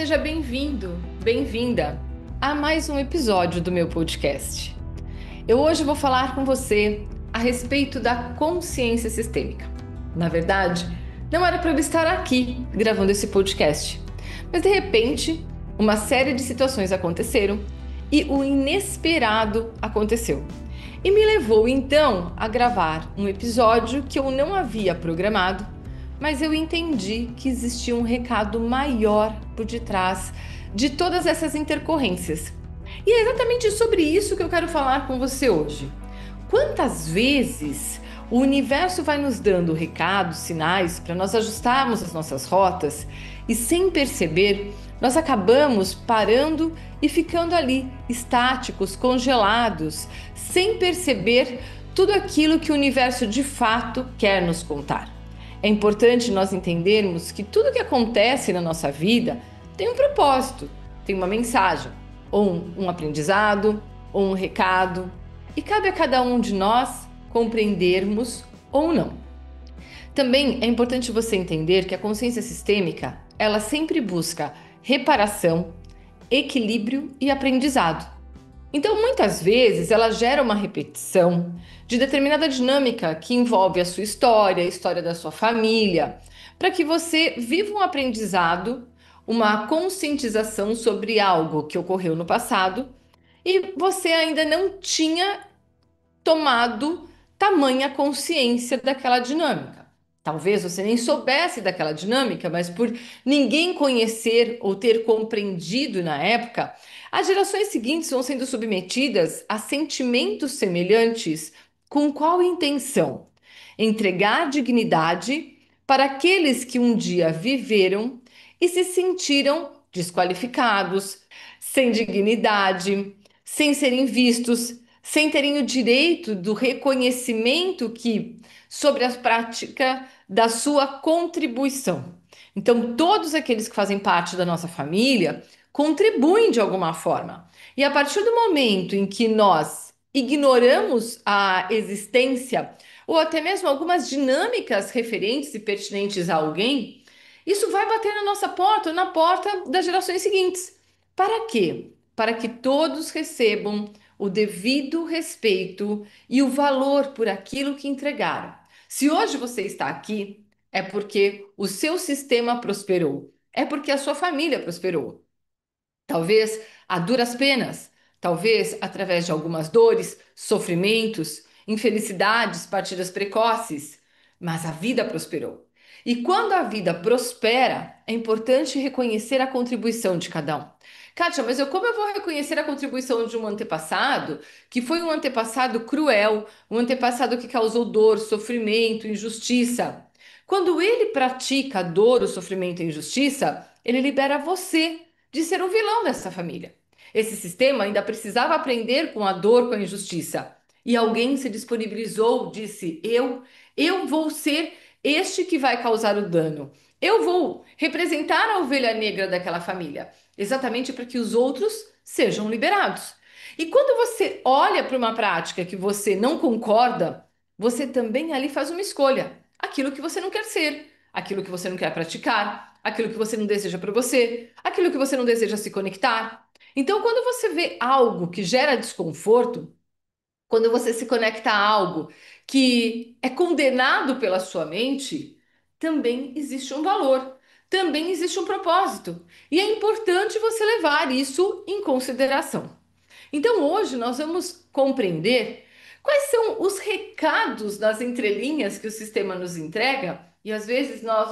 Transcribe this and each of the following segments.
Seja bem-vindo, bem-vinda a mais um episódio do meu podcast. Eu hoje vou falar com você a respeito da consciência sistêmica. Na verdade, não era para eu estar aqui gravando esse podcast, mas de repente, uma série de situações aconteceram e o inesperado aconteceu. E me levou então a gravar um episódio que eu não havia programado, mas eu entendi que existia um recado maior por detrás de todas essas intercorrências. E é exatamente sobre isso que eu quero falar com você hoje. Quantas vezes o universo vai nos dando recados, sinais para nós ajustarmos as nossas rotas e, sem perceber, nós acabamos parando e ficando ali, estáticos, congelados, sem perceber tudo aquilo que o universo de fato quer nos contar. É importante nós entendermos que tudo que acontece na nossa vida tem um propósito, tem uma mensagem, ou um aprendizado, ou um recado, e cabe a cada um de nós compreendermos ou não. Também é importante você entender que a consciência sistêmica, ela sempre busca reparação, equilíbrio e aprendizado. Então, muitas vezes, ela gera uma repetição de determinada dinâmica que envolve a sua história, a história da sua família, para que você viva um aprendizado, uma conscientização sobre algo que ocorreu no passado e você ainda não tinha tomado tamanha consciência daquela dinâmica. Talvez você nem soubesse daquela dinâmica, mas por ninguém conhecer ou ter compreendido na época, as gerações seguintes vão sendo submetidas a sentimentos semelhantes. Com qual intenção? Entregar dignidade para aqueles que um dia viveram e se sentiram desqualificados, sem dignidade, sem serem vistos, sem terem o direito do reconhecimento que sobre a prática da sua contribuição. Então, todos aqueles que fazem parte da nossa família contribuem de alguma forma. E a partir do momento em que nós ignoramos a existência ou até mesmo algumas dinâmicas referentes e pertinentes a alguém, isso vai bater na nossa porta, na porta das gerações seguintes. Para quê? Para que todos recebam o devido respeito e o valor por aquilo que entregaram. Se hoje você está aqui, é porque o seu sistema prosperou, é porque a sua família prosperou. Talvez a duras penas, talvez através de algumas dores, sofrimentos, infelicidades, partidas precoces, mas a vida prosperou. E quando a vida prospera, é importante reconhecer a contribuição de cada um. Kátia, mas como eu vou reconhecer a contribuição de um antepassado que foi um antepassado cruel, um antepassado que causou dor, sofrimento, injustiça? Quando ele pratica a dor, o sofrimento e a injustiça, ele libera você de ser o vilão dessa família. Esse sistema ainda precisava aprender com a dor, com a injustiça. E alguém se disponibilizou, disse: eu vou ser este que vai causar o dano. Eu vou representar a ovelha negra daquela família, exatamente para que os outros sejam liberados. E quando você olha para uma prática que você não concorda, você também ali faz uma escolha. Aquilo que você não quer ser, aquilo que você não quer praticar, aquilo que você não deseja para você, aquilo que você não deseja se conectar. Então, quando você vê algo que gera desconforto, quando você se conecta a algo que é condenado pela sua mente, também existe um valor, também existe um propósito. E é importante você levar isso em consideração. Então, hoje nós vamos compreender quais são os recados nas entrelinhas que o sistema nos entrega e às vezes nós,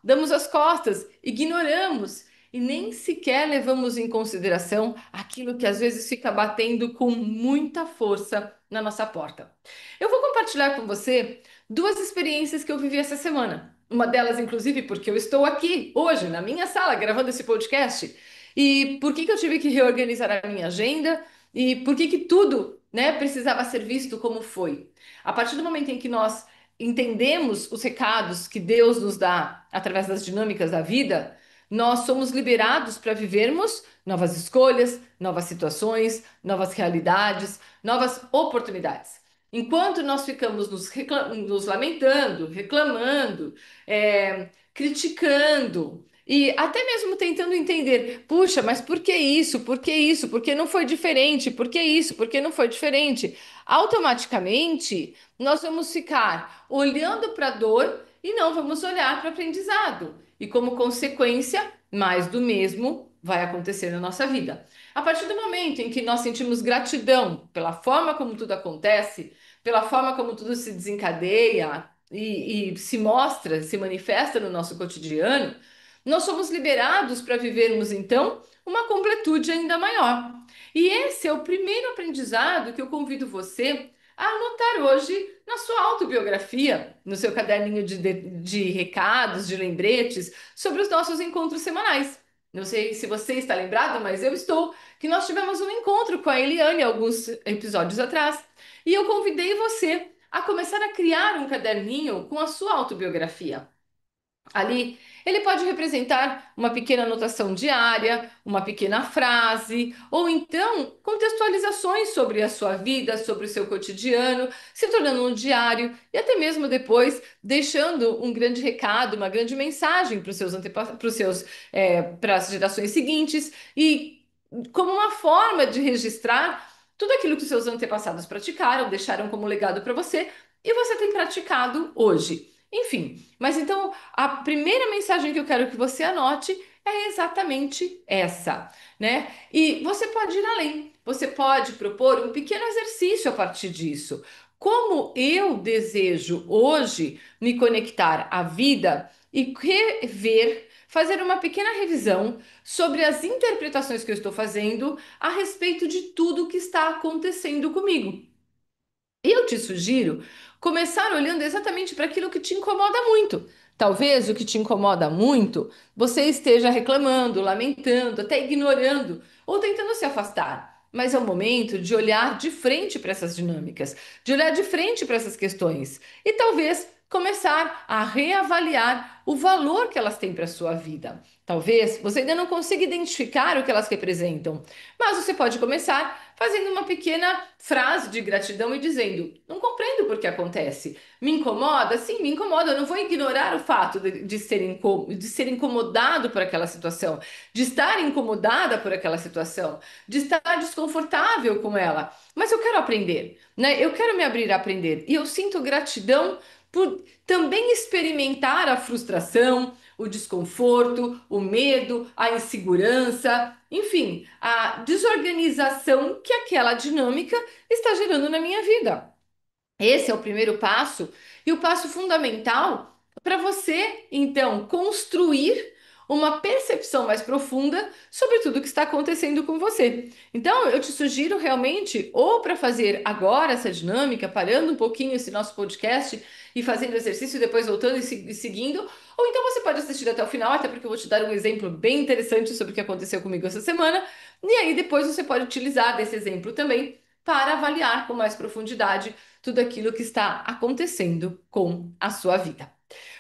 damos as costas, ignoramos e nem sequer levamos em consideração aquilo que às vezes fica batendo com muita força na nossa porta. Eu vou compartilhar com você duas experiências que eu vivi essa semana. Uma delas, inclusive, porque eu estou aqui hoje na minha sala gravando esse podcast. E por que eu tive que reorganizar a minha agenda? E por que tudo, né, precisava ser visto como foi? A partir do momento em que nós entendemos os recados que Deus nos dá através das dinâmicas da vida, nós somos liberados para vivermos novas escolhas, novas situações, novas realidades, novas oportunidades. Enquanto nós ficamos nos lamentando, reclamando, criticando, E até mesmo tentando entender, puxa, mas por que isso? Por que isso? Por que não foi diferente? Por que isso? Por que não foi diferente? Automaticamente, nós vamos ficar olhando para a dor e não vamos olhar para o aprendizado. E como consequência, mais do mesmo vai acontecer na nossa vida. A partir do momento em que nós sentimos gratidão pela forma como tudo acontece, pela forma como tudo se desencadeia e se mostra, se manifesta no nosso cotidiano, nós somos liberados para vivermos então uma completude ainda maior. E esse é o primeiro aprendizado que eu convido você a anotar hoje na sua autobiografia, no seu caderninho de recados, de lembretes, sobre os nossos encontros semanais. Não sei se você está lembrado, mas eu estou, que nós tivemos um encontro com a Eliane alguns episódios atrás, e eu convidei você a começar a criar um caderninho com a sua autobiografia. Ali, ele pode representar uma pequena anotação diária, uma pequena frase, ou então contextualizações sobre a sua vida, sobre o seu cotidiano, se tornando um diário e até mesmo depois deixando um grande recado, uma grande mensagem para os seus para os seus, para as gerações seguintes e como uma forma de registrar tudo aquilo que os seus antepassados praticaram, deixaram como legado para você e você tem praticado hoje. Enfim, mas então a primeira mensagem que eu quero que você anote é exatamente essa, né? E você pode ir além, você pode propor um pequeno exercício a partir disso. Como eu desejo hoje me conectar à vida e rever, fazer uma pequena revisão sobre as interpretações que eu estou fazendo a respeito de tudo que está acontecendo comigo. E eu te sugiro começar olhando exatamente para aquilo que te incomoda muito. Talvez o que te incomoda muito você esteja reclamando, lamentando, até ignorando ou tentando se afastar. Mas é o momento de olhar de frente para essas dinâmicas, de olhar de frente para essas questões e talvez começar a reavaliar o valor que elas têm para a sua vida. Talvez você ainda não consiga identificar o que elas representam, mas você pode começar fazendo uma pequena frase de gratidão e dizendo: Não compreendo por que acontece. Me incomoda? Sim, me incomoda. Eu não vou ignorar o fato de ser incomodado por aquela situação, de estar incomodada por aquela situação, de estar desconfortável com ela. Mas eu quero aprender, né? Eu quero me abrir a aprender. E eu sinto gratidão por também experimentar a frustração, o desconforto, o medo, a insegurança, enfim, a desorganização que aquela dinâmica está gerando na minha vida. Esse é o primeiro passo e o passo fundamental para você, então, construir uma percepção mais profunda sobre tudo que está acontecendo com você. Então, eu te sugiro realmente, ou para fazer agora essa dinâmica, parando um pouquinho esse nosso podcast e fazendo exercício, e depois voltando e seguindo, ou então você pode assistir até o final, até porque eu vou te dar um exemplo bem interessante sobre o que aconteceu comigo essa semana, e aí depois você pode utilizar desse exemplo também para avaliar com mais profundidade tudo aquilo que está acontecendo com a sua vida.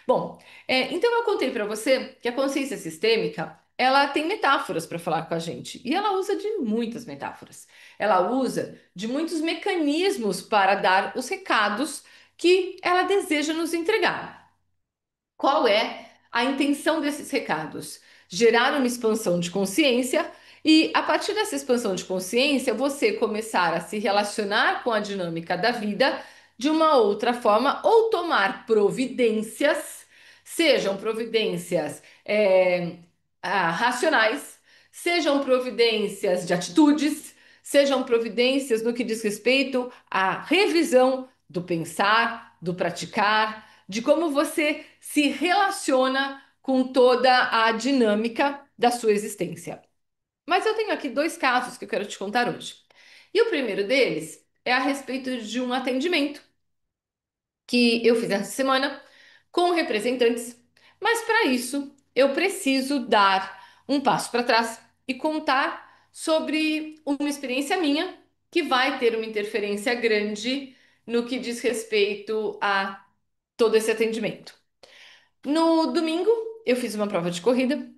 Bom, então eu contei para você que a consciência sistêmica ela tem metáforas para falar com a gente e ela usa de muitas metáforas. Ela usa de muitos mecanismos para dar os recados que ela deseja nos entregar. Qual é a intenção desses recados? Gerar uma expansão de consciência e, a partir dessa expansão de consciência, você começar a se relacionar com a dinâmica da vida de uma outra forma ou tomar providências, sejam providências racionais, sejam providências de atitudes, sejam providências no que diz respeito à revisão do pensar, do praticar, de como você se relaciona com toda a dinâmica da sua existência. Mas eu tenho aqui dois casos que eu quero te contar hoje. E o primeiro deles é a respeito de um atendimento que eu fiz essa semana com representantes, mas para isso eu preciso dar um passo para trás e contar sobre uma experiência minha que vai ter uma interferência grande no que diz respeito a todo esse atendimento. No domingo, eu fiz uma prova de corrida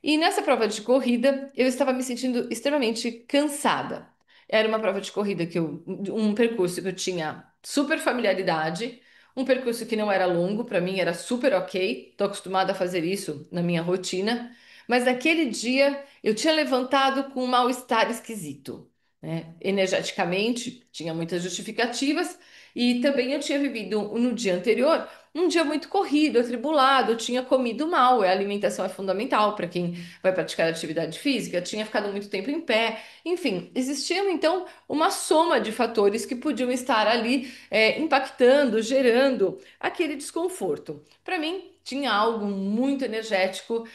e nessa prova de corrida eu estava me sentindo extremamente cansada. Era uma prova de corrida um percurso que eu tinha super familiaridade, um percurso que não era longo, para mim era super ok, estou acostumada a fazer isso na minha rotina, mas naquele dia eu tinha levantado com um mal-estar esquisito, né? Energeticamente, tinha muitas justificativas, e também eu tinha vivido no dia anterior um dia muito corrido, atribulado, eu tinha comido mal, a alimentação é fundamental para quem vai praticar atividade física, tinha ficado muito tempo em pé, enfim, existia então uma soma de fatores que podiam estar ali impactando, gerando aquele desconforto. Para mim, tinha algo muito energético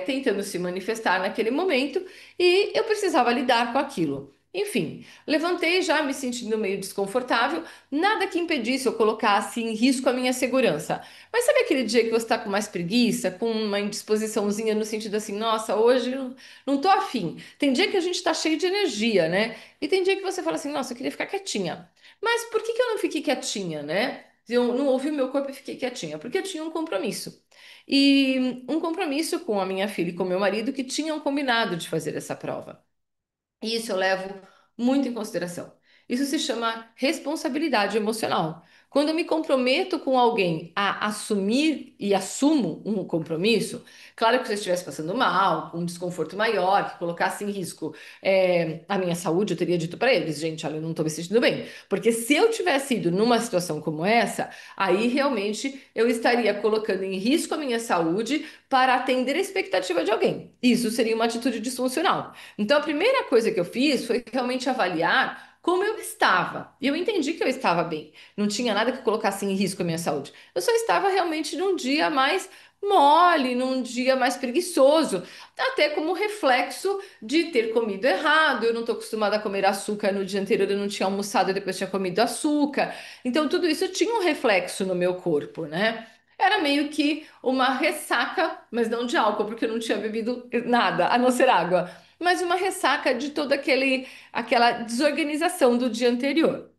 tentando se manifestar naquele momento e eu precisava lidar com aquilo. Enfim, levantei já me sentindo meio desconfortável, nada que impedisse eu colocasse em risco a minha segurança. Mas sabe aquele dia que você está com mais preguiça, com uma indisposiçãozinha no sentido assim, nossa, hoje eu não tô afim. Tem dia que a gente está cheio de energia, né? E tem dia que você fala assim, nossa, eu queria ficar quietinha. Mas por que que eu não fiquei quietinha, né? Eu não ouvi o meu corpo e fiquei quietinha, porque eu tinha um compromisso. E um compromisso com a minha filha e com o meu marido que tinham combinado de fazer essa prova. E isso eu levo muito em consideração. Isso se chama responsabilidade emocional. Quando eu me comprometo com alguém a assumir e assumo um compromisso, claro que se eu estivesse passando mal, com um desconforto maior, que colocasse em risco a minha saúde, eu teria dito para eles, gente, olha, eu não estou me sentindo bem. Porque se eu tivesse ido numa situação como essa, aí realmente eu estaria colocando em risco a minha saúde para atender a expectativa de alguém. Isso seria uma atitude disfuncional. Então, a primeira coisa que eu fiz foi realmente avaliar como eu estava. E eu entendi que eu estava bem. Não tinha nada que colocasse em risco a minha saúde. Eu só estava realmente num dia mais mole, num dia mais preguiçoso, até como reflexo de ter comido errado. Eu não estou acostumada a comer açúcar no dia anterior, eu não tinha almoçado e depois tinha comido açúcar. Então, tudo isso tinha um reflexo no meu corpo, né? Era meio que uma ressaca, mas não de álcool, porque eu não tinha bebido nada, a não ser água, mas uma ressaca de toda aquela desorganização do dia anterior.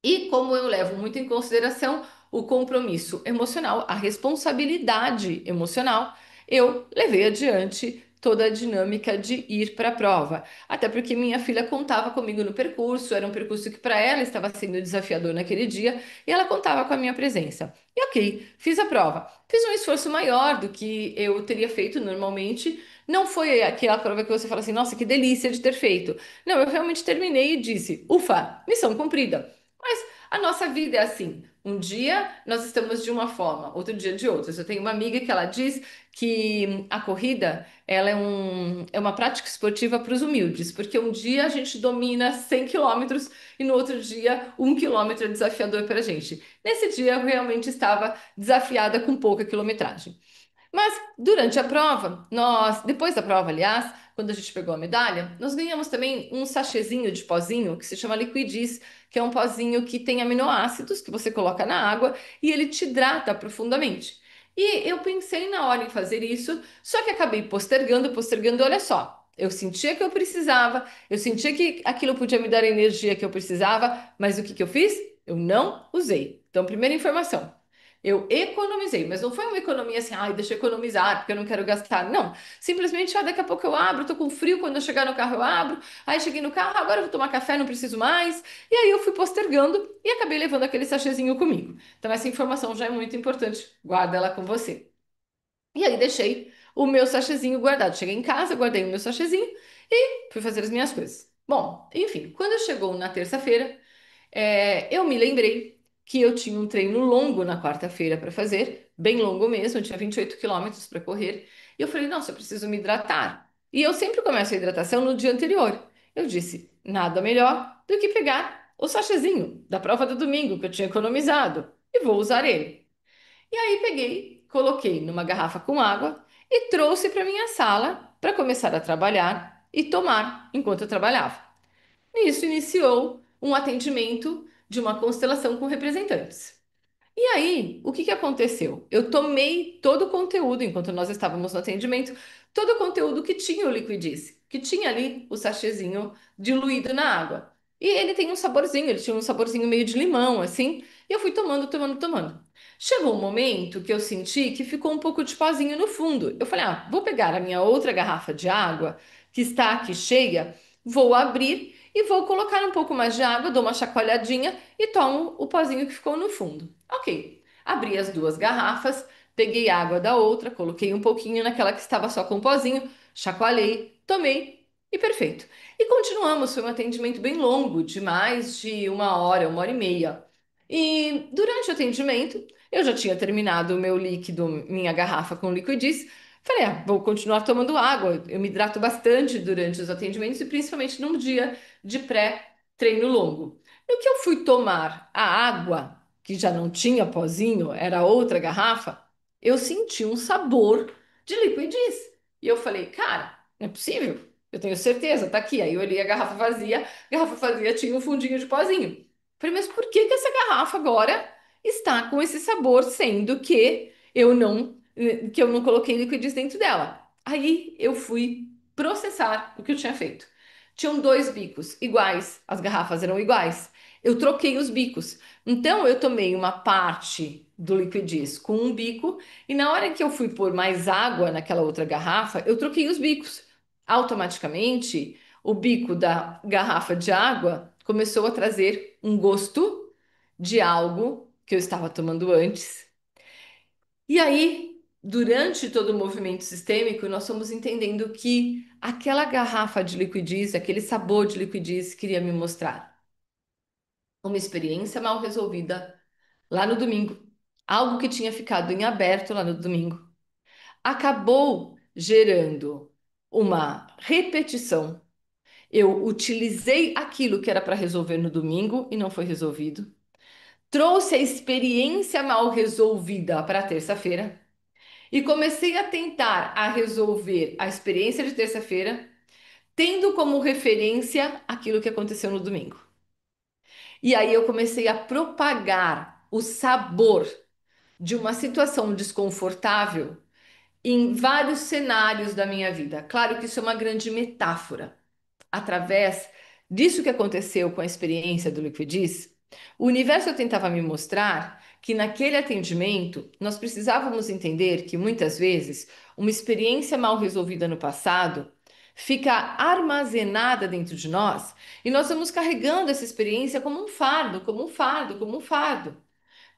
E como eu levo muito em consideração o compromisso emocional, a responsabilidade emocional, eu levei adiante toda a dinâmica de ir para a prova. Até porque minha filha contava comigo no percurso, era um percurso que para ela estava sendo desafiador naquele dia, e ela contava com a minha presença. E ok, fiz a prova. Fiz um esforço maior do que eu teria feito normalmente. Não foi aquela prova que você fala assim, nossa, que delícia de ter feito. Não, eu realmente terminei e disse, ufa, missão cumprida. Mas a nossa vida é assim. Um dia nós estamos de uma forma, outro dia de outra. Eu tenho uma amiga que ela diz que a corrida ela é uma prática esportiva para os humildes, porque um dia a gente domina 100 quilômetros e no outro dia 1 quilômetro é desafiador para a gente. Nesse dia eu realmente estava desafiada com pouca quilometragem. Mas durante a prova, depois da prova, aliás, quando a gente pegou a medalha, nós ganhamos também um sachêzinho de pozinho que se chama Liquidis, que é um pozinho que tem aminoácidos que você coloca na água e ele te hidrata profundamente. E eu pensei na hora em fazer isso, só que acabei postergando, postergando, olha só. Eu sentia que eu precisava, eu sentia que aquilo podia me dar a energia que eu precisava, mas o que que eu fiz? Eu não usei. Então, primeira informação. Eu economizei, mas não foi uma economia assim, ai, deixa eu economizar, porque eu não quero gastar. Não, simplesmente, daqui a pouco eu abro, tô com frio, quando eu chegar no carro eu abro. Aí cheguei no carro, agora eu vou tomar café, não preciso mais. E aí eu fui postergando e acabei levando aquele sachêzinho comigo. Então essa informação já é muito importante, guarda ela com você. E aí deixei o meu sachêzinho guardado. Cheguei em casa, guardei o meu sachêzinho e fui fazer as minhas coisas. Bom, enfim, quando chegou na terça-feira, eu me lembrei que eu tinha um treino longo na quarta-feira para fazer, bem longo mesmo, eu tinha 28 quilômetros para correr. E eu falei, nossa, eu preciso me hidratar. E eu sempre começo a hidratação no dia anterior. Eu disse, nada melhor do que pegar o sachêzinho da prova do domingo que eu tinha economizado e vou usar ele. E aí peguei, coloquei numa garrafa com água e trouxe para minha sala para começar a trabalhar e tomar enquanto eu trabalhava. Nisso iniciou um atendimento de uma constelação com representantes. E aí, o que que aconteceu? Eu tomei todo o conteúdo, enquanto nós estávamos no atendimento, todo o conteúdo que tinha o Liquidice, que tinha ali o sachêzinho diluído na água. E ele tem um saborzinho, ele tinha um saborzinho meio de limão, assim, e eu fui tomando, tomando, tomando. Chegou um momento que eu senti que ficou um pouco de pozinho no fundo. Eu falei, vou pegar a minha outra garrafa de água, que está aqui cheia, vou abrir e vou colocar um pouco mais de água, dou uma chacoalhadinha e tomo o pozinho que ficou no fundo. Ok. Abri as duas garrafas, peguei água da outra, coloquei um pouquinho naquela que estava só com o pozinho, chacoalhei, tomei e perfeito. E continuamos, foi um atendimento bem longo, de mais de uma hora e meia. E durante o atendimento, eu já tinha terminado o meu líquido, minha garrafa com liquidez. Falei, vou continuar tomando água. Eu me hidrato bastante durante os atendimentos e principalmente num dia de pré-treino longo. No que eu fui tomar a água, que já não tinha pozinho, era outra garrafa, eu senti um sabor de liquidez. E eu falei, cara, não é possível. Eu tenho certeza, tá aqui. Aí eu olhei a garrafa vazia tinha um fundinho de pozinho. Falei, mas por que que essa garrafa agora está com esse sabor, sendo que eu não coloquei liquidez dentro dela? Aí eu fui processar o que eu tinha feito. Tinham dois bicos iguais, as garrafas eram iguais. Eu troquei os bicos. Então eu tomei uma parte do liquidez com um bico e na hora que eu fui pôr mais água naquela outra garrafa, eu troquei os bicos. Automaticamente, o bico da garrafa de água começou a trazer um gosto de algo que eu estava tomando antes. E aí, durante todo o movimento sistêmico, nós fomos entendendo que aquela garrafa de liquidez, aquele sabor de liquidez queria me mostrar uma experiência mal resolvida lá no domingo, algo que tinha ficado em aberto lá no domingo, acabou gerando uma repetição. Eu utilizei aquilo que era para resolver no domingo e não foi resolvido. Trouxe a experiência mal resolvida para terça-feira e comecei a tentar a resolver a experiência de terça-feira, tendo como referência aquilo que aconteceu no domingo. E aí eu comecei a propagar o sabor de uma situação desconfortável em vários cenários da minha vida. Claro que isso é uma grande metáfora. Através disso que aconteceu com a experiência do Liquidez, o universo tentava me mostrar que naquele atendimento nós precisávamos entender que muitas vezes uma experiência mal resolvida no passado fica armazenada dentro de nós e nós vamos carregando essa experiência como um fardo, como um fardo, como um fardo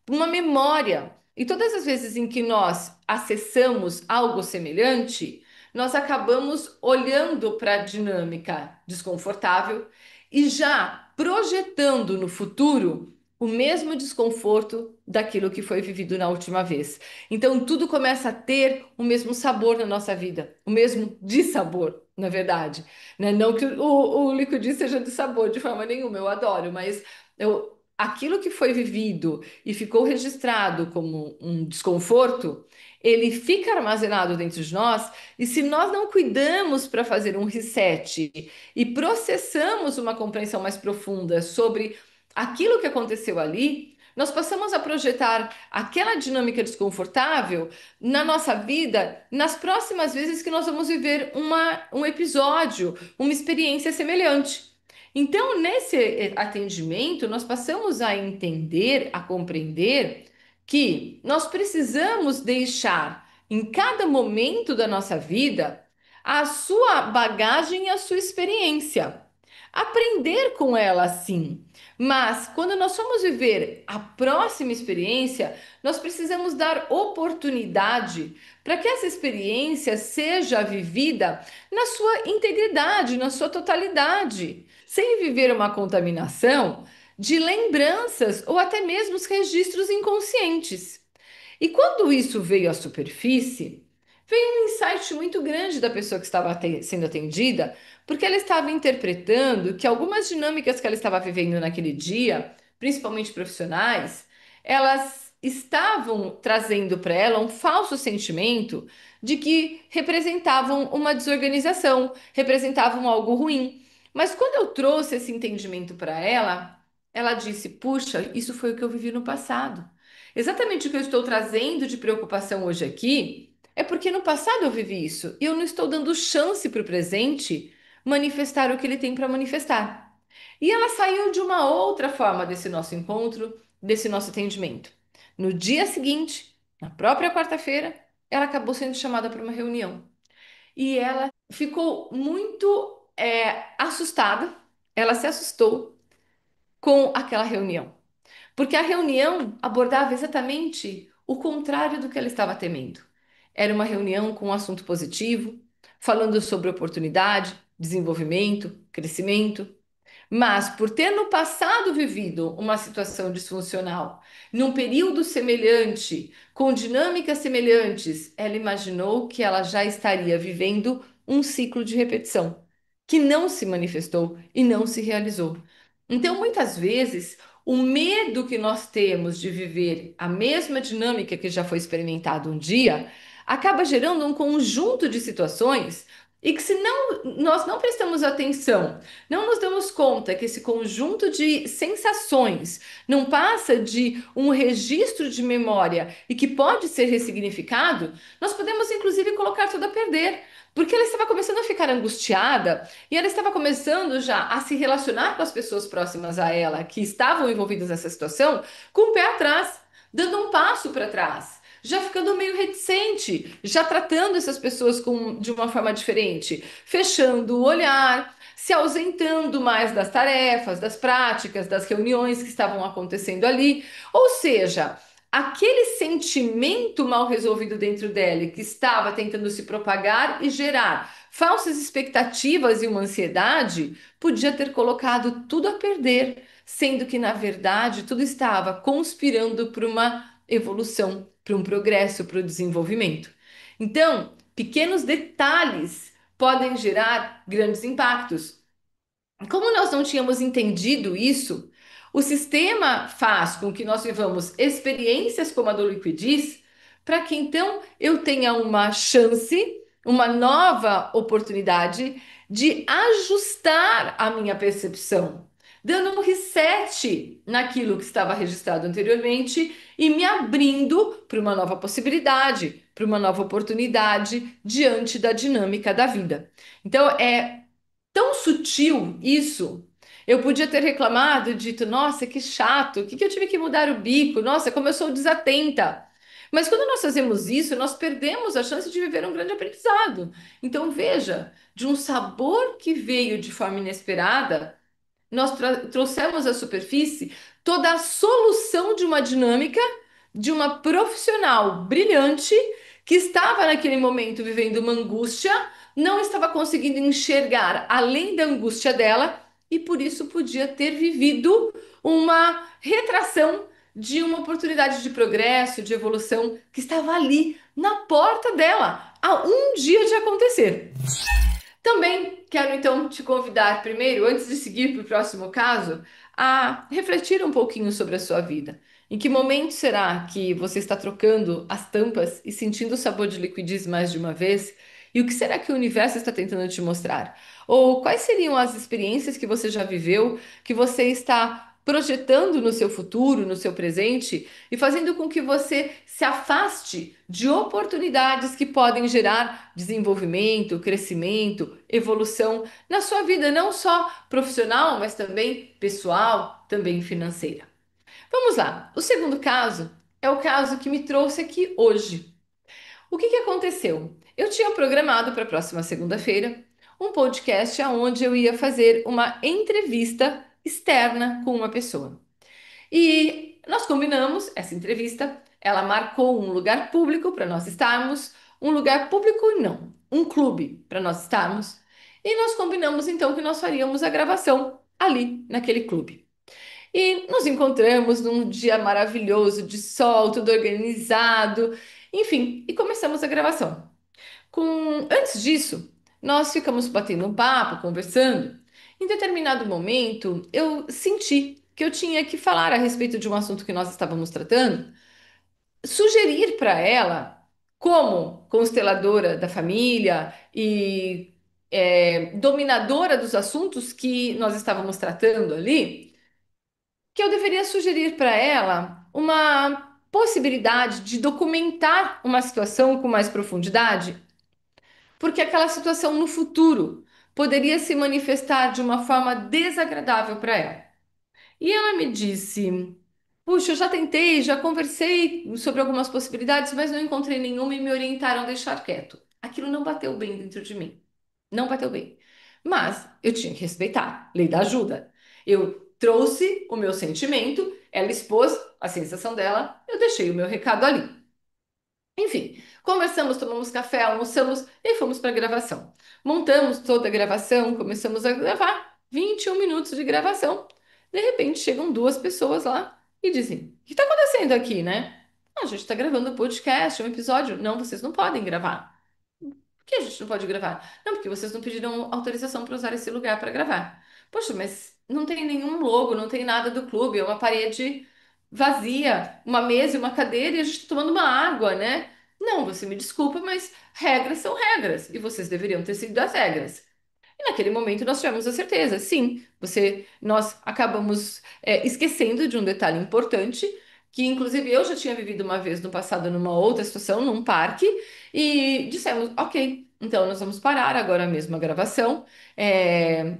uma memória. E todas as vezes em que nós acessamos algo semelhante, nós acabamos olhando para a dinâmica desconfortável e já projetando no futuro o mesmo desconforto daquilo que foi vivido na última vez. Então tudo começa a ter o mesmo sabor na nossa vida, o mesmo dissabor, na verdade. Né? Não que o liquid seja de sabor de forma nenhuma, eu adoro, mas aquilo que foi vivido e ficou registrado como um desconforto, ele fica armazenado dentro de nós, e se nós não cuidamos para fazer um reset e processamos uma compreensão mais profunda sobre aquilo que aconteceu ali, nós passamos a projetar aquela dinâmica desconfortável na nossa vida nas próximas vezes que nós vamos viver um episódio, uma experiência semelhante. Então, nesse atendimento, nós passamos a entender, a compreender que nós precisamos deixar em cada momento da nossa vida a sua bagagem e a sua experiência. Aprender com ela, sim. Mas quando nós formos viver a próxima experiência, nós precisamos dar oportunidade para que essa experiência seja vivida na sua integridade, na sua totalidade, sem viver uma contaminação de lembranças ou até mesmo os registros inconscientes. E quando isso veio à superfície, veio um insight muito grande da pessoa que estava sendo atendida, porque ela estava interpretando que algumas dinâmicas que ela estava vivendo naquele dia, principalmente profissionais, elas estavam trazendo para ela um falso sentimento de que representavam uma desorganização, representavam algo ruim. Mas quando eu trouxe esse entendimento para ela, ela disse: Puxa, isso foi o que eu vivi no passado. Exatamente o que eu estou trazendo de preocupação hoje aqui é porque no passado eu vivi isso e eu não estou dando chance para o presente manifestar o que ele tem para manifestar. E ela saiu de uma outra forma desse nosso encontro, desse nosso atendimento. No dia seguinte, na própria quarta-feira, ela acabou sendo chamada para uma reunião e ela ficou muito assustada ela se assustou com aquela reunião, porque a reunião abordava exatamente o contrário do que ela estava temendo. Era uma reunião com um assunto positivo, falando sobre oportunidade, desenvolvimento, crescimento. Mas por ter no passado vivido uma situação disfuncional, num período semelhante, com dinâmicas semelhantes, ela imaginou que ela já estaria vivendo um ciclo de repetição, que não se manifestou e não se realizou. Então, muitas vezes, o medo que nós temos de viver a mesma dinâmica que já foi experimentada um dia acaba gerando um conjunto de situações e que, se não, nós não prestamos atenção, não nos damos conta que esse conjunto de sensações não passa de um registro de memória e que pode ser ressignificado, nós podemos inclusive colocar tudo a perder. Porque ela estava começando a ficar angustiada e ela estava começando já a se relacionar com as pessoas próximas a ela que estavam envolvidas nessa situação com o pé atrás, dando um passo para trás, já ficando meio reticente, já tratando essas pessoas de uma forma diferente, fechando o olhar, se ausentando mais das tarefas, das práticas, das reuniões que estavam acontecendo ali. Ou seja, aquele sentimento mal resolvido dentro dela, que estava tentando se propagar e gerar falsas expectativas e uma ansiedade, podia ter colocado tudo a perder, sendo que, na verdade, tudo estava conspirando para uma evolução, para um progresso, para o desenvolvimento. Então, pequenos detalhes podem gerar grandes impactos. Como nós não tínhamos entendido isso, o sistema faz com que nós vivamos experiências como a do Liquidez, para que então eu tenha uma chance, uma nova oportunidade de ajustar a minha percepção, dando um reset naquilo que estava registrado anteriormente e me abrindo para uma nova possibilidade, para uma nova oportunidade diante da dinâmica da vida. Então, é tão sutil isso. Eu podia ter reclamado, dito, nossa, que chato, que eu tive que mudar o bico? Nossa, como eu sou desatenta. Mas quando nós fazemos isso, nós perdemos a chance de viver um grande aprendizado. Então, veja, de um sabor que veio de forma inesperada, nós trouxemos à superfície toda a solução de uma dinâmica de uma profissional brilhante que estava naquele momento vivendo uma angústia, não estava conseguindo enxergar além da angústia dela e por isso podia ter vivido uma retração de uma oportunidade de progresso, de evolução que estava ali na porta dela, há um dia de acontecer. Também quero então te convidar primeiro, antes de seguir para o próximo caso, a refletir um pouquinho sobre a sua vida. Em que momento será que você está trocando as tampas e sentindo o sabor de liquidez mais de uma vez? E o que será que o universo está tentando te mostrar? Ou quais seriam as experiências que você já viveu, que você está projetando no seu futuro, no seu presente e fazendo com que você se afaste de oportunidades que podem gerar desenvolvimento, crescimento, evolução na sua vida, não só profissional, mas também pessoal, também financeira. Vamos lá. O segundo caso é o caso que me trouxe aqui hoje. O que aconteceu? Eu tinha programado para a próxima segunda-feira um podcast onde eu ia fazer uma entrevista externa com uma pessoa. E nós combinamos essa entrevista, ela marcou um lugar público para nós estarmos, um lugar público não, um clube para nós estarmos, e nós combinamos então que nós faríamos a gravação ali naquele clube. E nos encontramos num dia maravilhoso de sol, tudo organizado, enfim, e começamos a gravação. Antes disso, nós ficamos batendo um papo, conversando. Em determinado momento, eu senti que eu tinha que falar a respeito de um assunto que nós estávamos tratando, sugerir para ela, como consteladora da família e dominadora dos assuntos que nós estávamos tratando ali, que eu deveria sugerir para ela uma possibilidade de documentar uma situação com mais profundidade porque aquela situação no futuro poderia se manifestar de uma forma desagradável para ela. E ela me disse: Puxa, eu já tentei, já conversei sobre algumas possibilidades, mas não encontrei nenhuma e me orientaram a deixar quieto. Aquilo não bateu bem dentro de mim. Não bateu bem. Mas eu tinha que respeitar, lei da ajuda. Eu trouxe o meu sentimento, ela expôs a sensação dela, eu deixei o meu recado ali. Enfim, conversamos, tomamos café, almoçamos e fomos para a gravação. Montamos toda a gravação, começamos a gravar, 21 minutos de gravação. De repente chegam duas pessoas lá e dizem: O que está acontecendo aqui, né? "Ah, a gente está gravando um podcast, um episódio. Não, vocês não podem gravar. Por que a gente não pode gravar? Não, porque vocês não pediram autorização para usar esse lugar para gravar. Poxa, mas não tem nenhum logo, não tem nada do clube, é uma parede vazia, uma mesa e uma cadeira e a gente está tomando uma água, né? Não, você me desculpa, mas regras são regras e vocês deveriam ter seguido as regras. E naquele momento nós tivemos a certeza, sim, nós acabamos esquecendo de um detalhe importante, que inclusive eu já tinha vivido uma vez no passado numa outra situação, num parque, e dissemos, ok, então nós vamos parar agora mesmo a gravação,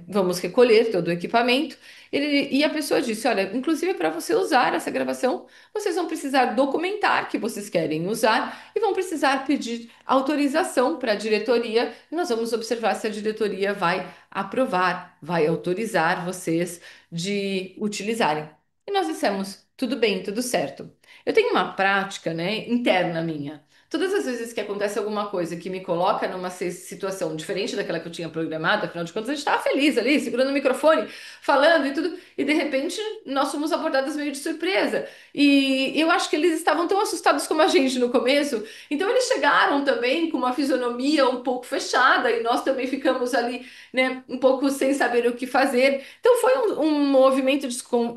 vamos recolher todo o equipamento. E a pessoa disse, olha, inclusive para você usar essa gravação, vocês vão precisar documentar que vocês querem usar e vão precisar pedir autorização para a diretoria. Nós vamos observar se a diretoria vai aprovar, vai autorizar vocês de utilizarem. E nós dissemos, tudo bem, tudo certo. Eu tenho uma prática, né, interna minha. Todas as vezes que acontece alguma coisa que me coloca numa situação diferente daquela que eu tinha programado, afinal de contas, a gente estava feliz ali, segurando o microfone, falando e tudo, e de repente nós fomos abordadas meio de surpresa. E eu acho que eles estavam tão assustados como a gente no começo, então eles chegaram também com uma fisionomia um pouco fechada, e nós também ficamos ali, né, um pouco sem saber o que fazer. Então foi um movimento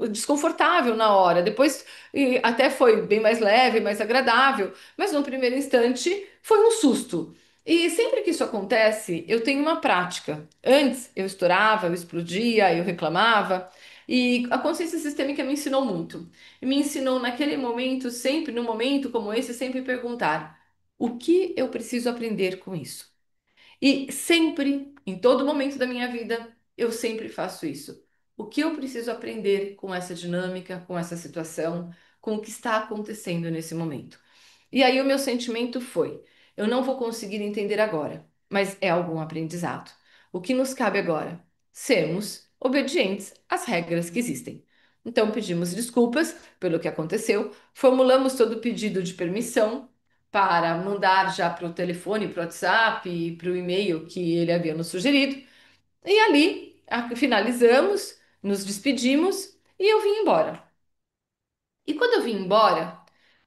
desconfortável na hora. Depois até foi bem mais leve, mais agradável, mas no primeiro instante foi um susto. E sempre que isso acontece, eu tenho uma prática. Antes eu estourava, eu explodia, eu reclamava. E a consciência sistêmica me ensinou muito. Me ensinou naquele momento, sempre, num momento como esse, sempre perguntar: o que eu preciso aprender com isso? E sempre, em todo momento da minha vida, eu sempre faço isso. O que eu preciso aprender com essa dinâmica, com essa situação, com o que está acontecendo nesse momento? E aí o meu sentimento foi: eu não vou conseguir entender agora, mas é algum aprendizado. O que nos cabe agora? Sermos obedientes às regras que existem. Então pedimos desculpas pelo que aconteceu, formulamos todo o pedido de permissão para mandar já para o telefone, para o WhatsApp e para o e-mail que ele havia nos sugerido. E ali finalizamos, nos despedimos e eu vim embora. E quando eu vim embora,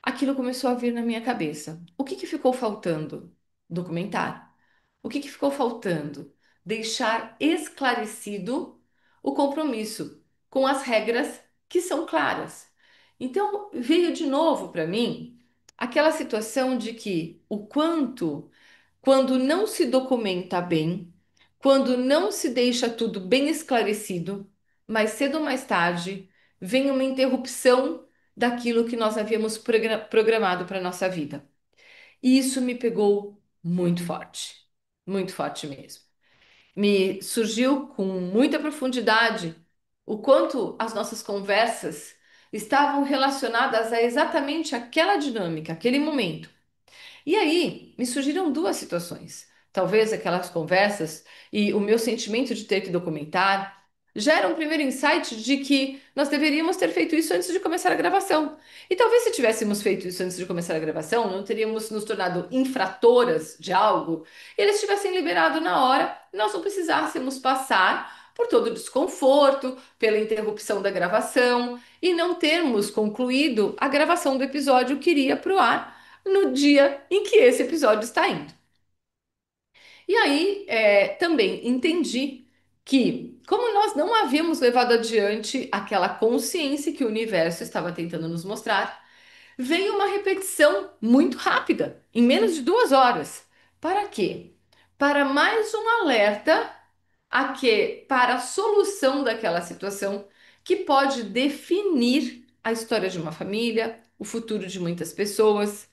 aquilo começou a vir na minha cabeça. O que que ficou faltando? Documentar. O que que ficou faltando? Deixar esclarecido o compromisso com as regras que são claras. Então, veio de novo para mim aquela situação de que o quanto, quando não se documenta bem, quando não se deixa tudo bem esclarecido, mais cedo ou mais tarde, vem uma interrupção daquilo que nós havíamos programado para a nossa vida. E isso me pegou muito forte mesmo. Me surgiu com muita profundidade o quanto as nossas conversas estavam relacionadas a exatamente aquela dinâmica, aquele momento. E aí me surgiram duas situações. Talvez aquelas conversas e o meu sentimento de ter que documentar gera um primeiro insight de que nós deveríamos ter feito isso antes de começar a gravação. E talvez se tivéssemos feito isso antes de começar a gravação, não teríamos nos tornado infratoras de algo, e eles tivessem liberado na hora, e nós não precisássemos passar por todo o desconforto, pela interrupção da gravação e não termos concluído a gravação do episódio que iria para o ar no dia em que esse episódio está indo. E aí também entendi que, como nós não havíamos levado adiante aquela consciência que o universo estava tentando nos mostrar, veio uma repetição muito rápida, em menos de 2 horas. Para quê? Para mais um alerta para a solução daquela situação que pode definir a história de uma família, o futuro de muitas pessoas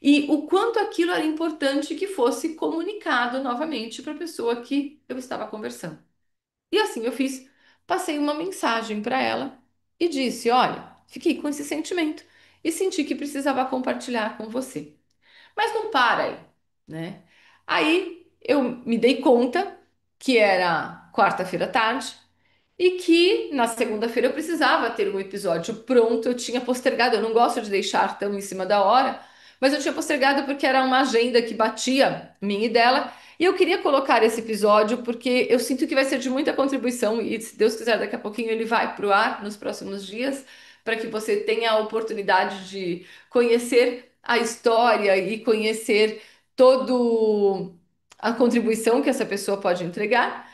e o quanto aquilo era importante que fosse comunicado novamente para a pessoa que eu estava conversando. E assim eu fiz, passei uma mensagem para ela e disse: Olha, fiquei com esse sentimento e senti que precisava compartilhar com você. Mas não para aí, né? Aí eu me dei conta que era quarta-feira à tarde, e que na segunda-feira eu precisava ter um episódio pronto. Eu tinha postergado, eu não gosto de deixar tão em cima da hora, mas eu tinha postergado porque era uma agenda que batia minha e dela. E eu queria colocar esse episódio porque eu sinto que vai ser de muita contribuição e, se Deus quiser, daqui a pouquinho ele vai para o ar nos próximos dias, para que você tenha a oportunidade de conhecer a história e conhecer todo a contribuição que essa pessoa pode entregar.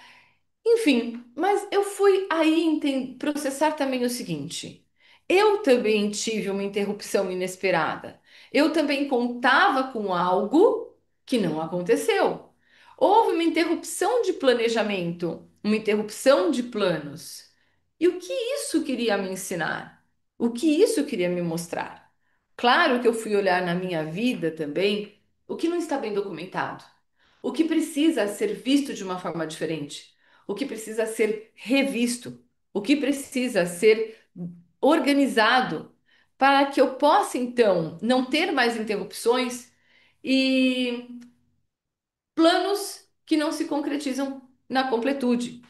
Enfim, mas eu fui aí processar também o seguinte: eu também tive uma interrupção inesperada. Eu também contava com algo que não aconteceu. Houve uma interrupção de planejamento, uma interrupção de planos. E o que isso queria me ensinar? O que isso queria me mostrar? Claro que eu fui olhar na minha vida também o que não está bem documentado, o que precisa ser visto de uma forma diferente, o que precisa ser revisto, o que precisa ser organizado para que eu possa então não ter mais interrupções e planos que não se concretizam na completude.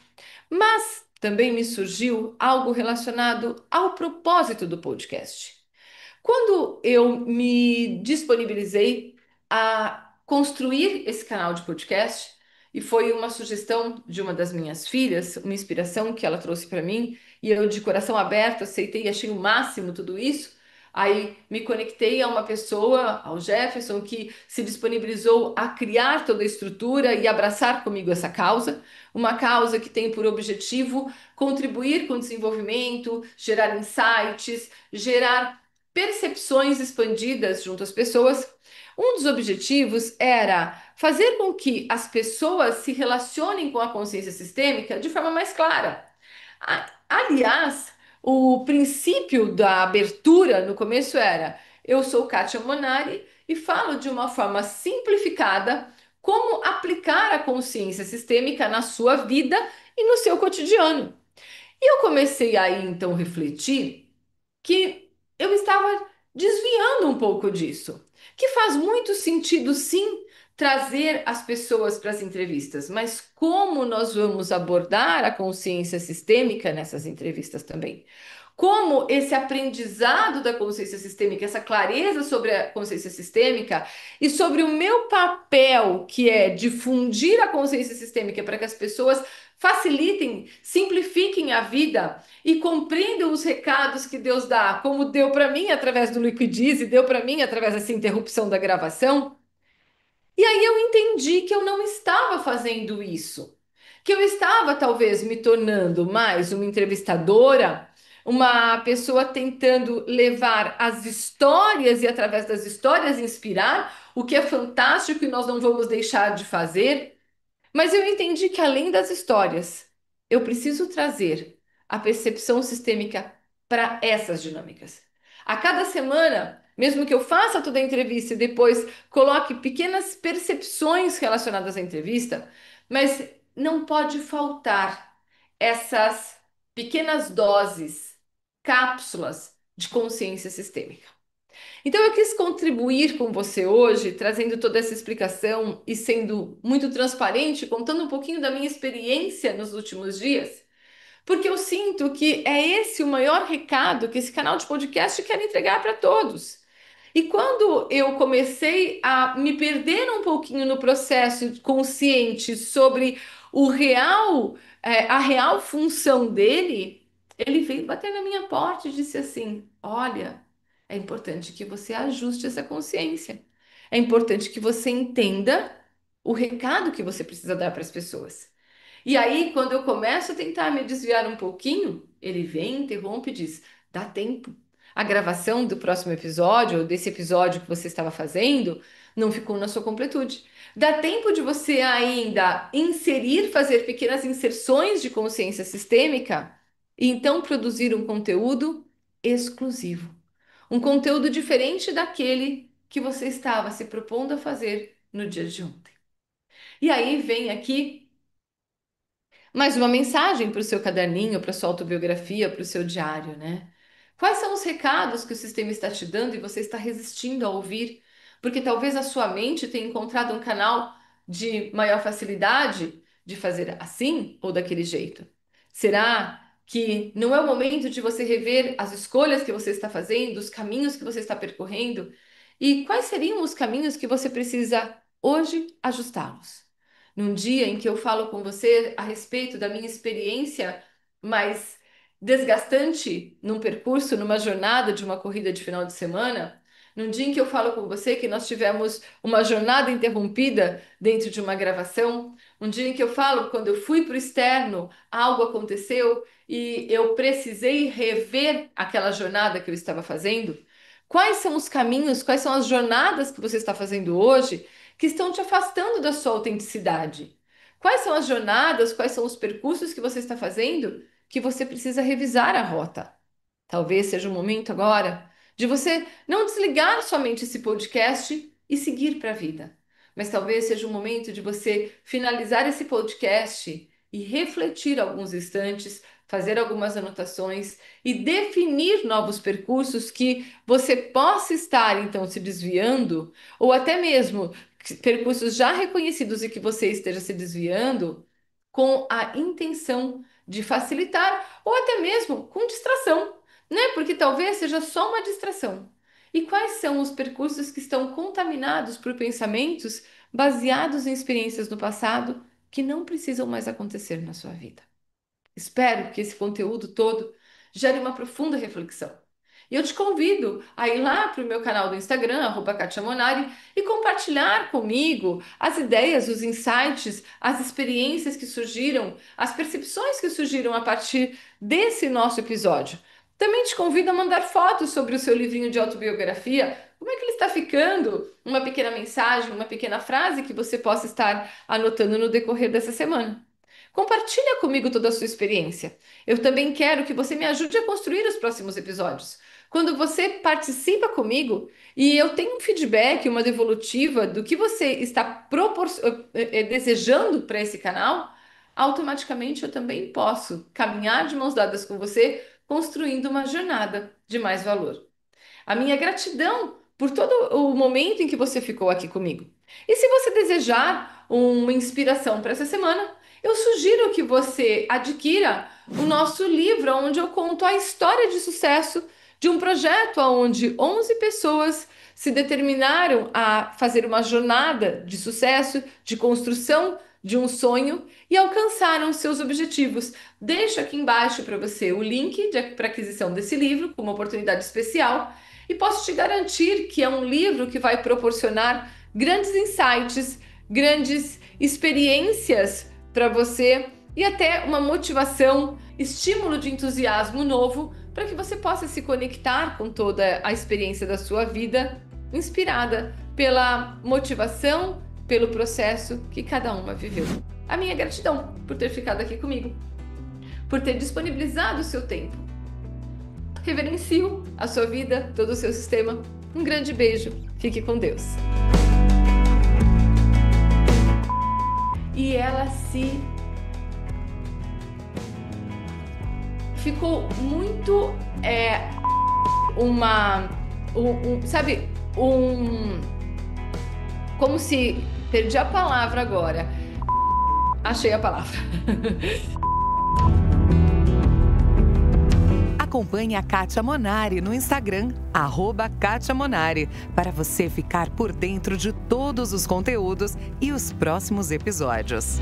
Mas também me surgiu algo relacionado ao propósito do podcast. Quando eu me disponibilizei a construir esse canal de podcast, e foi uma sugestão de uma das minhas filhas, uma inspiração que ela trouxe para mim, e eu, de coração aberto, aceitei e achei o máximo tudo isso. Aí me conectei a uma pessoa, ao Jefferson, que se disponibilizou a criar toda a estrutura e abraçar comigo essa causa, uma causa que tem por objetivo contribuir com o desenvolvimento, gerar insights, gerar percepções expandidas junto às pessoas. Um dos objetivos era fazer com que as pessoas se relacionem com a consciência sistêmica de forma mais clara. Aliás, o princípio da abertura no começo era: eu sou Kátia Monari e falo de uma forma simplificada como aplicar a consciência sistêmica na sua vida e no seu cotidiano. E eu comecei aí então refletir que eu estava desviando um pouco disso. Que faz muito sentido, sim, trazer as pessoas para as entrevistas, mas como nós vamos abordar a consciência sistêmica nessas entrevistas também? Como esse aprendizado da consciência sistêmica, essa clareza sobre a consciência sistêmica e sobre o meu papel, que é difundir a consciência sistêmica para que as pessoas facilitem, simplifiquem a vida e compreendam os recados que Deus dá, como deu para mim através do Liquidize, deu para mim através dessa interrupção da gravação. E aí eu entendi que eu não estava fazendo isso, que eu estava talvez me tornando mais uma entrevistadora, uma pessoa tentando levar as histórias e através das histórias inspirar, o que é fantástico e nós não vamos deixar de fazer. Mas eu entendi que além das histórias, eu preciso trazer a percepção sistêmica para essas dinâmicas. A cada semana, mesmo que eu faça toda a entrevista e depois coloque pequenas percepções relacionadas à entrevista, mas não pode faltar essas pequenas doses, cápsulas de consciência sistêmica. Então, eu quis contribuir com você hoje, trazendo toda essa explicação e sendo muito transparente, contando um pouquinho da minha experiência nos últimos dias, porque eu sinto que é esse o maior recado que esse canal de podcast quer entregar para todos. E quando eu comecei a me perder um pouquinho no processo consciente sobre o real, a real função dele, ele veio bater na minha porta e disse assim: Olha, é importante que você ajuste essa consciência. É importante que você entenda o recado que você precisa dar para as pessoas. E aí, quando eu começo a tentar me desviar um pouquinho, ele vem, interrompe e diz: dá tempo. A gravação do próximo episódio, ou desse episódio que você estava fazendo, não ficou na sua completude. Dá tempo de você ainda inserir, fazer pequenas inserções de consciência sistêmica e então produzir um conteúdo exclusivo. Um conteúdo diferente daquele que você estava se propondo a fazer no dia de ontem. E aí vem aqui mais uma mensagem para o seu caderninho, para a sua autobiografia, para o seu diário, né? Quais são os recados que o sistema está te dando e você está resistindo a ouvir? Porque talvez a sua mente tenha encontrado um canal de maior facilidade de fazer assim ou daquele jeito? Será que não é o momento de você rever as escolhas que você está fazendo, os caminhos que você está percorrendo? E quais seriam os caminhos que você precisa hoje ajustá-los? Num dia em que eu falo com você a respeito da minha experiência mais desgastante num percurso, numa jornada de uma corrida de final de semana, num dia em que eu falo com você que nós tivemos uma jornada interrompida dentro de uma gravação, um dia em que eu falo quando eu fui para o externo, algo aconteceu e eu precisei rever aquela jornada que eu estava fazendo. Quais são os caminhos, quais são as jornadas que você está fazendo hoje que estão te afastando da sua autenticidade? Quais são as jornadas, quais são os percursos que você está fazendo que você precisa revisar a rota? Talvez seja o momento agora de você não desligar somente esse podcast e seguir para a vida. Mas talvez seja o momento de você finalizar esse podcast e refletir alguns instantes, fazer algumas anotações e definir novos percursos que você possa estar então se desviando, ou até mesmo percursos já reconhecidos e que você esteja se desviando com a intenção de facilitar ou até mesmo com distração, né? Porque talvez seja só uma distração. E quais são os percursos que estão contaminados por pensamentos baseados em experiências do passado que não precisam mais acontecer na sua vida? Espero que esse conteúdo todo gere uma profunda reflexão. E eu te convido a ir lá para o meu canal do Instagram, @KatiaMonari, e compartilhar comigo as ideias, os insights, as experiências que surgiram, as percepções que surgiram a partir desse nosso episódio. Também te convido a mandar fotos sobre o seu livrinho de autobiografia. Como é que ele está ficando? Uma pequena mensagem, uma pequena frase que você possa estar anotando no decorrer dessa semana. Compartilha comigo toda a sua experiência. Eu também quero que você me ajude a construir os próximos episódios. Quando você participa comigo e eu tenho um feedback, uma devolutiva do que você está desejando para esse canal, automaticamente eu também posso caminhar de mãos dadas com você, construindo uma jornada de mais valor. A minha gratidão por todo o momento em que você ficou aqui comigo. E se você desejar uma inspiração para essa semana, eu sugiro que você adquira o nosso livro, onde eu conto a história de sucesso de um projeto onde 11 pessoas se determinaram a fazer uma jornada de sucesso, de construção de um sonho e alcançaram seus objetivos. Deixo aqui embaixo para você o link para aquisição desse livro, com uma oportunidade especial, e posso te garantir que é um livro que vai proporcionar grandes insights, grandes experiências para você e até uma motivação, estímulo de entusiasmo novo para que você possa se conectar com toda a experiência da sua vida, inspirada pela motivação, pelo processo que cada uma viveu. A minha gratidão por ter ficado aqui comigo, por ter disponibilizado o seu tempo. Reverencio a sua vida, todo o seu sistema. Um grande beijo, fique com Deus. E ela ficou muito como se perdi a palavra agora. Achei a palavra. Acompanhe a Kátia Monari no Instagram, @KátiaMonari, para você ficar por dentro de todos os conteúdos e os próximos episódios.